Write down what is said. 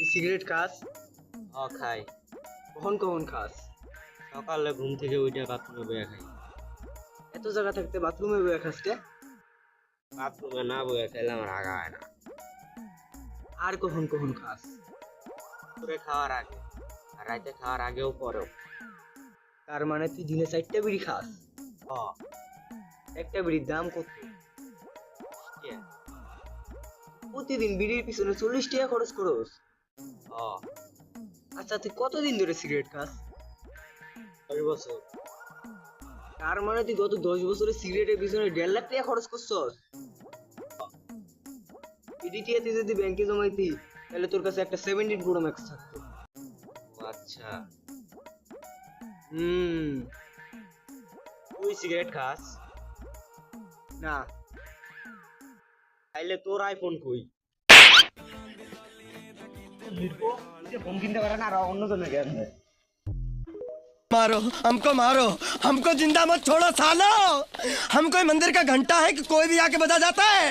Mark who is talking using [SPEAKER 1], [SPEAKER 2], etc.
[SPEAKER 1] Cigarette খাস?
[SPEAKER 2] খাই।
[SPEAKER 1] কখন কখন খাস?
[SPEAKER 2] সকালে ঘুম থেকে উঠে বাথরুমে বয়ে খাই।
[SPEAKER 1] এত জায়গা থাকতে বাথরুমে বয়ে খাস কে?
[SPEAKER 2] বাথরুমে না বয়ে খাইলে আমার আগা হয় না।
[SPEAKER 1] আর কখন কখন খাস?
[SPEAKER 2] দুপুরে খাওয়ার আগে আর রাতে খাওয়ার আগেও পরেও।
[SPEAKER 1] তার মানে তুই দিনে 4টা বিড়ি খাস?
[SPEAKER 2] হ।
[SPEAKER 1] একটা বিড়ির দাম কত?
[SPEAKER 2] কে?
[SPEAKER 1] প্রতিদিন বিড়ির পিছনে 40 টাকা খরচ করস?
[SPEAKER 2] হ।
[SPEAKER 1] আচ্ছা তুই কতদিন ধরে সিগারেট খাস?
[SPEAKER 2] 10 বছর।
[SPEAKER 1] তার মানে তুই গত 10 বছরে সিগারেটের পিছনে 1.5 লাখ টাকা খরচ করছস? বিড়ি টিয়া তুই যদি ব্যাংকে জমাইতি তাহলে তোর কাছে একটা 17 প্রো ম্যাক্স থাকতো।
[SPEAKER 2] ও আচ্ছা।
[SPEAKER 1] হুম।
[SPEAKER 2] তুই সিগারেট খাস?
[SPEAKER 1] না।
[SPEAKER 2] তাইলে তোর আইফোন কই?
[SPEAKER 1] ফোন কিনতে পারে না আর অন্য জনের জ্ঞান দেয়।
[SPEAKER 3] मारो हमको जिंदा मत छोड़ो सालो। हम कोई मंदिर का घंटा है कि कोई भी आके बजा जाता है।